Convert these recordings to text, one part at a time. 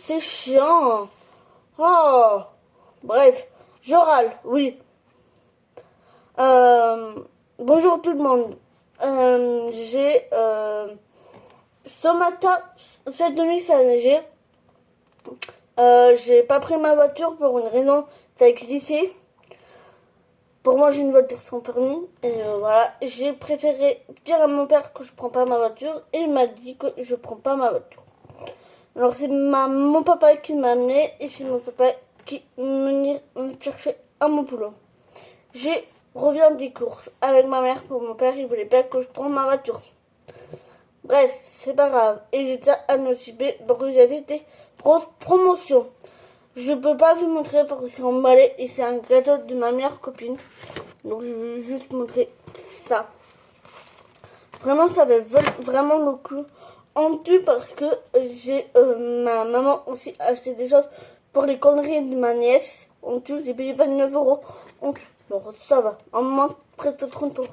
c'est chiant. Oh, bref, je râle, oui. Bonjour tout le monde. Ce matin, cette nuit, ça a neigé. J'ai pas pris ma voiture pour une raison, ça a glissé. Pour moi, j'ai une voiture sans permis. Et voilà, j'ai préféré dire à mon père que je prends pas ma voiture. Et il m'a dit que je prends pas ma voiture. Alors c'est mon papa qui m'a amené et c'est mon papa qui me chercher à mon boulot. J'ai reviens des courses avec ma mère pour mon père, il voulait pas que je prenne ma voiture. Bref, c'est pas grave. Et j'étais à Nocibé parce que j'avais des grosses promotions. Je peux pas vous montrer parce que c'est emballé et c'est un gâteau de ma meilleure copine. Donc je vais juste montrer ça. Vraiment, ça avait vraiment le coup. En tout parce que j'ai ma maman aussi acheté des choses pour les conneries de ma nièce. En tout, j'ai payé 29 euros. En tout, bon, ça va. En moins, presque 30 euros.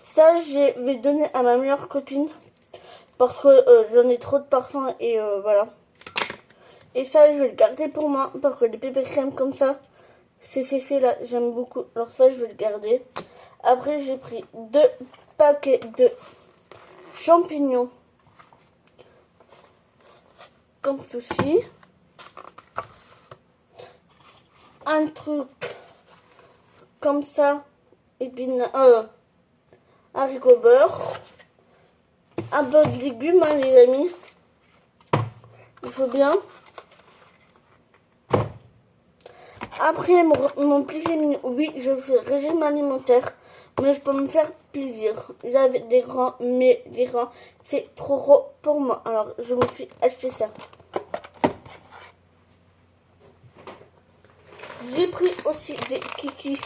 Ça, je vais donner à ma meilleure copine parce que j'en ai trop de parfums et voilà. Et ça, je vais le garder pour moi parce que les bébés crèmes comme ça, c'est là, j'aime beaucoup. Alors ça, je vais le garder. Après, j'ai pris 2 paquets de champignons. Comme ceci. Un truc comme ça. Haricot beurre. Un peu de légumes, hein, les amis. Il faut bien. Après, mon plaisir, oui, je fais régime alimentaire. Mais je peux me faire plaisir. J'avais des grands, mais les grands, c'est trop gros pour moi. Alors, je me suis acheté ça. J'ai pris aussi des kikis.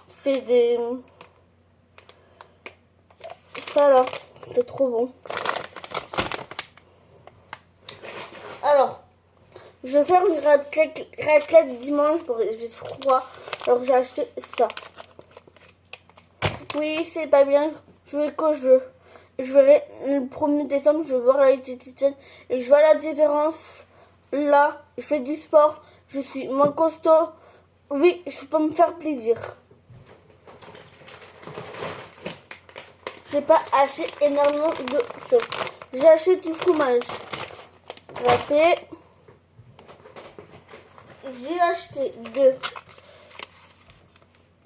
C'est des... Ça là, c'est trop bon. Alors, je vais faire une raclette dimanche parce que j'ai froid. Alors j'ai acheté ça. Oui, c'est pas bien. Je vais quand je veux. Je verrai le 1er décembre, je vais voir la diététicienne et je vois la différence. Là, je fais du sport, je suis moins costaud. Oui, je peux me faire plaisir. J'ai pas acheté énormément de choses. J'ai acheté du fromage râpé. J'ai acheté de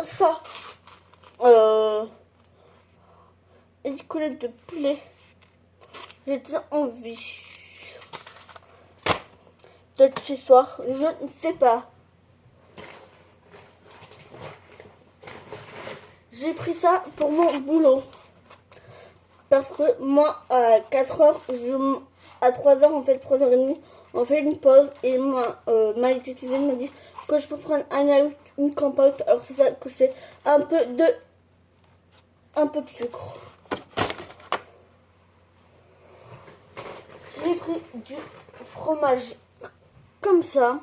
ça. Une coulette de poulet. J'étais envie d'accessoires, je ne sais pas. J'ai pris ça pour mon boulot. Parce que moi, à 4h, à 3h, on fait 3h30, on fait une pause. Et moi, ma diététicienne m'a dit que je peux prendre un yaourt, une compote. Alors c'est ça que je fais. Un peu de sucre. J'ai pris du fromage comme ça,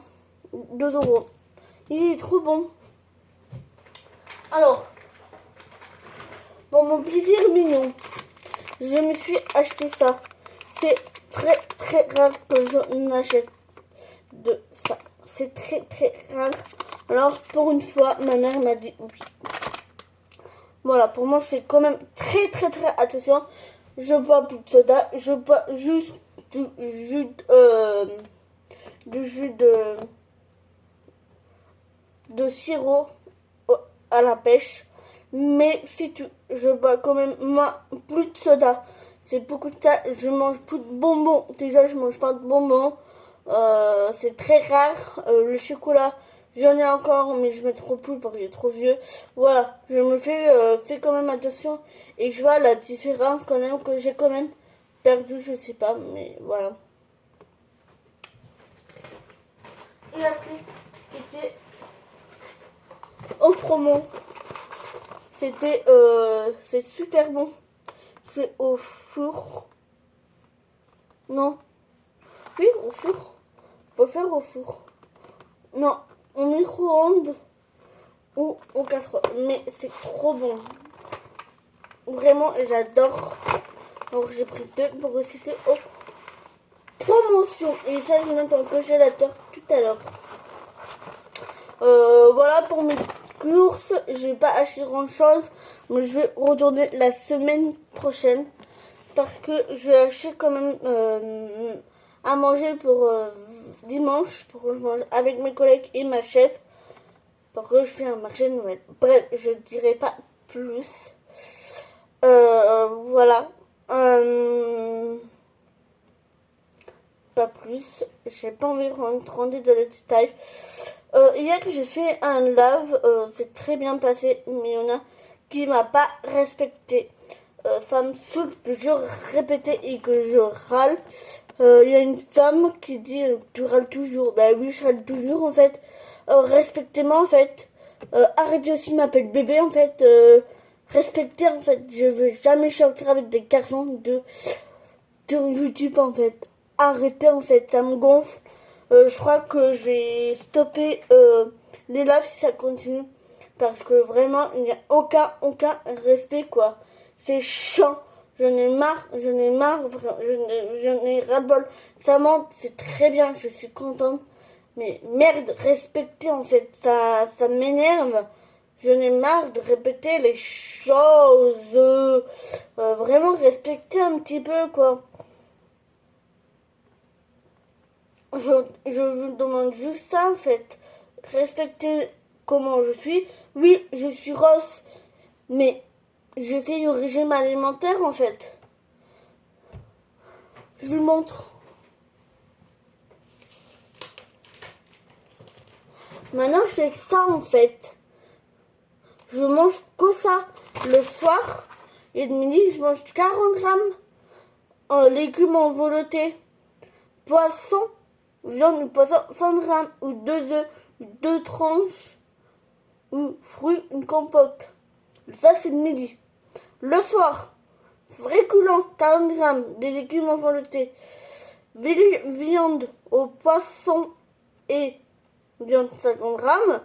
2 euros. Il est trop bon. Alors, pour mon plaisir mignon, je me suis acheté ça. C'est très très rare que je n'achète de ça. C'est très très rare. Alors, pour une fois, ma mère m'a dit oui. Voilà, pour moi, je fais quand même très très très attention. Je bois plus de soda, je bois juste du jus de sirop à la pêche. Mais si je bois quand même moi plus de soda. C'est beaucoup de ça. Je mange plus de bonbons. Déjà, je mange pas de bonbons. C'est très rare. Le chocolat, j'en ai encore, mais je mets trop plus parce qu'il est trop vieux. Voilà, je me fais quand même attention. Et je vois la différence quand même que j'ai quand même perdu, je sais pas, mais voilà. Et après, c'était au promo. C'était, c'est super bon. C'est au four. Non. Oui, au four. On peut faire au four. Non, au micro-ondes ou au casserole. Mais c'est trop bon. Vraiment, j'adore. Donc j'ai pris 2 pour que c'était au promo. promotion. Et ça, je vais mettre en congélateur tout à l'heure. Voilà pour mes courses. J'ai pas acheté grand chose. Mais je vais retourner la semaine prochaine. Parce que je vais acheter quand même à manger pour dimanche. Pour que je mange avec mes collègues et ma chef. Pour que je fais un marché de Noël. Bref, je dirai pas plus. Voilà. Pas plus. J'ai pas envie de rentrer dans les détails. Hier, j'ai fait un live. C'est très bien passé. Mais il y en a qui m'a pas respecté. Ça me saoule que je répétais et que je râle. Il y a une femme qui dit tu râles toujours. Bah oui, je râle toujours en fait. Respectez-moi en fait. Arrêtez aussi m'appeler bébé en fait. Respectez en fait. Je veux jamais sortir avec des garçons de YouTube en fait. Arrêtez en fait, ça me gonfle. Je crois que je vais stopper les lives si ça continue. Parce que vraiment, il n'y a aucun respect quoi. C'est chiant. J'en ai marre, j'en ai ras-le-bol. Ça monte, c'est très bien, je suis contente. Mais merde, respectez en fait, ça m'énerve. J'en ai marre de répéter les choses. Vraiment respectez un petit peu quoi. Je vous demande juste ça en fait. Respectez comment je suis. Oui, je suis Ross, mais je fais le régime alimentaire en fait. Je vous montre. Maintenant, je fais ça en fait. Je mange que ça. Le soir et le midi, je mange 40 grammes en légumes enveloppés. Poisson, viande ou poisson, 100 grammes ou 2 œufs, 2 tranches ou fruits, une compote. Ça, c'est le midi. Le soir, féculents, 40 grammes, des légumes enveloppés. Viande au poisson et viande 50 grammes.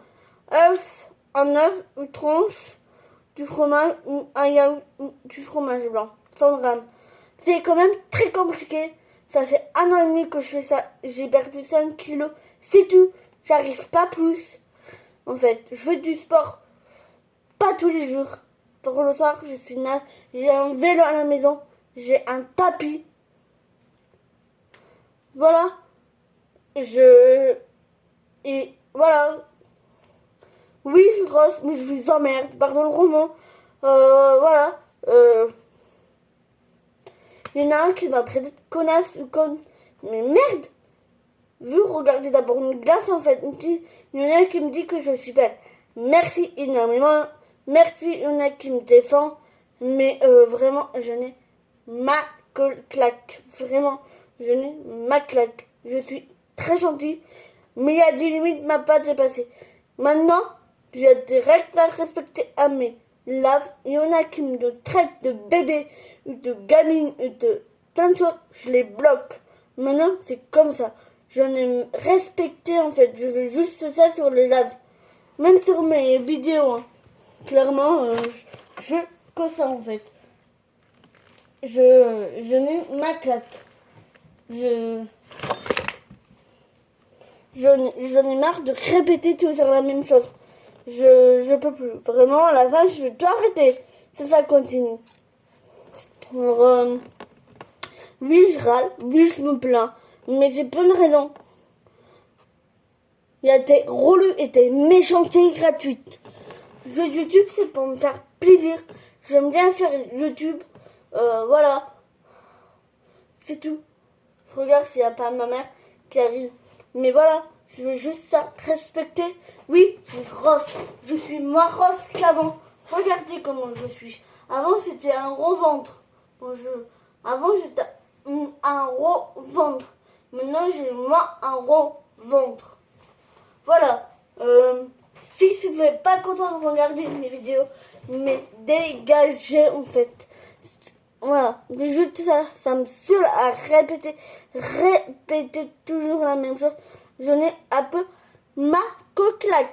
Un œuf, une tranche, du fromage ou un yaourt ou du fromage blanc. 100 grammes. C'est quand même très compliqué. Ça fait 1 an et demi que je fais ça. J'ai perdu 5 kilos. C'est tout. J'arrive pas plus. En fait, je fais du sport. Pas tous les jours. Pour le soir, je suis naze. J'ai un vélo à la maison. J'ai un tapis. Voilà. Et voilà. Oui, je suis grosse, mais je vous emmerde. Pardon le roman. Voilà. Il y en a un qui m'a traité de connasse ou conne. Mais merde! Regardez d'abord une glace en fait. Il y en a qui me dit que je suis belle. Merci énormément. Merci, il y en a qui me défend. Mais vraiment, je n'ai ma claque. Vraiment, je n'ai ma claque. Je suis très gentille. Mais il y a des limites, m'a pas dépassé. Maintenant, j'ai des règles à respecter à mes lives. Il y en a qui me traitent de bébé, ou de gamine, ou de plein de choses. Je les bloque. Maintenant, c'est comme ça. J'en ai respecté en fait. Je veux juste ça sur les lives. Même sur mes vidéos. Hein. Clairement, je veux que ça en fait. Je n'ai ma claque. J'en ai marre de répéter toujours la même chose. Je peux plus. Vraiment, à la fin, je vais tout arrêter. Si ça continue. Alors, oui, je râle. Oui, je me plains. Mais c'est pas une raison. Il y a des relus et des méchancetés gratuites. Le YouTube, c'est pour me faire plaisir. J'aime bien faire YouTube. Voilà. C'est tout. Je regarde s'il n'y a pas ma mère qui arrive. Mais voilà, je veux juste ça, respecter. Oui, je suis grosse. Je suis moins grosse qu'avant. Regardez comment je suis. Avant, c'était un gros ventre. Avant, j'étais un gros ventre. Maintenant, j'ai moins un gros ventre. Voilà. Si vous n'êtes pas content de regarder mes vidéos, mais dégagez en fait. Voilà, juste ça me saoule à répéter toujours la même chose. J'en ai un peu ma coquelac.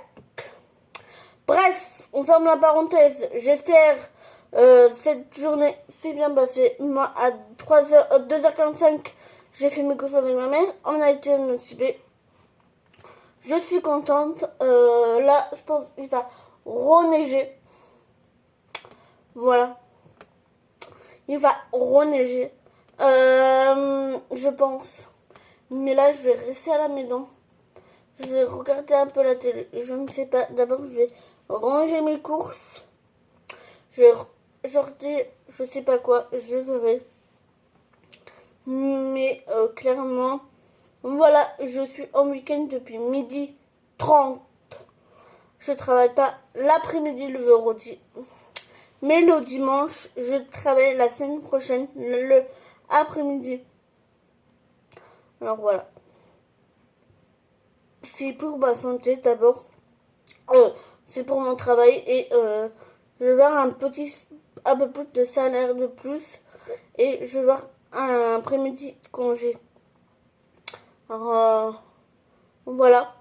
Bref, on ferme la parenthèse. J'espère cette journée s'est bien passée. Moi, à 2h45, J'ai fait mes courses avec ma mère. On a été motivés. Je suis contente. Là, je pense qu'il va reneiger. Voilà. Il va reneiger. Je pense. Mais là, je vais rester à la maison. Je vais regarder un peu la télé. Je ne sais pas. D'abord, je vais ranger mes courses. Je vais sortir, je sais pas quoi. Je verrai. Mais clairement, voilà. Je suis en week-end depuis 12h30. Je travaille pas l'après-midi, le vendredi. Mais le dimanche, je travaille la semaine prochaine, le après-midi. Alors voilà. C'est pour ma santé d'abord. C'est pour mon travail et je vais avoir un peu plus de salaire de plus. Et je vais avoir un après-midi de congé. Alors voilà.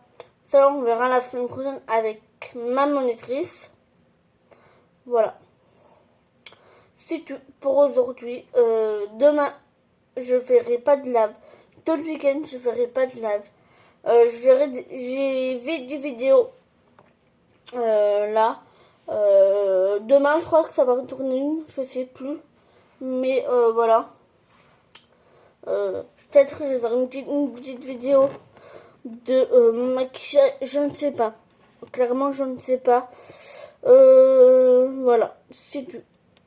Ça, on verra la semaine prochaine avec ma monitrice. Voilà. C'est tout pour aujourd'hui. Demain, je ferai pas de live. Tout le week-end, je ferai pas de live. J'ai vu des vidéos là. Demain, je crois que ça va retourner une. Je sais plus. Mais voilà. Peut-être que je vais faire une petite vidéo de mon maquillage. Je ne sais pas. Clairement, je ne sais pas. Voilà. C'est tout.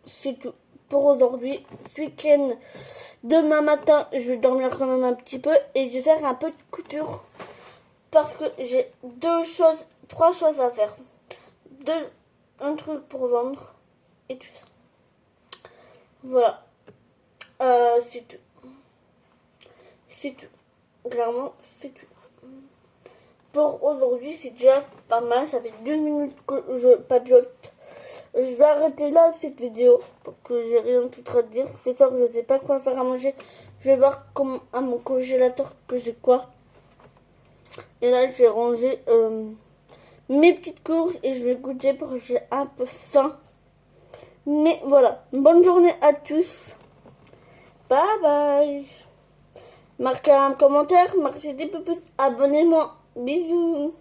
C'est tout pour aujourd'hui. Ce week-end, demain matin, je vais dormir quand même un petit peu et je vais faire un peu de couture parce que j'ai trois choses à faire. Un truc pour vendre et tout ça. Voilà. C'est tout. C'est tout. Clairement, c'est tout. Pour aujourd'hui, c'est déjà pas mal. Ça fait 2 minutes que je papiote. Je vais arrêter là cette vidéo parce que j'ai rien d'autre à dire. C'est ça que je sais pas quoi faire à manger. Je vais voir comme à mon congélateur que j'ai quoi. Et là, je vais ranger mes petites courses et je vais goûter parce que j'ai un peu faim. Mais voilà, bonne journée à tous. Bye bye. Marquez un commentaire, marquez des pouces, abonnez-moi. Bisous.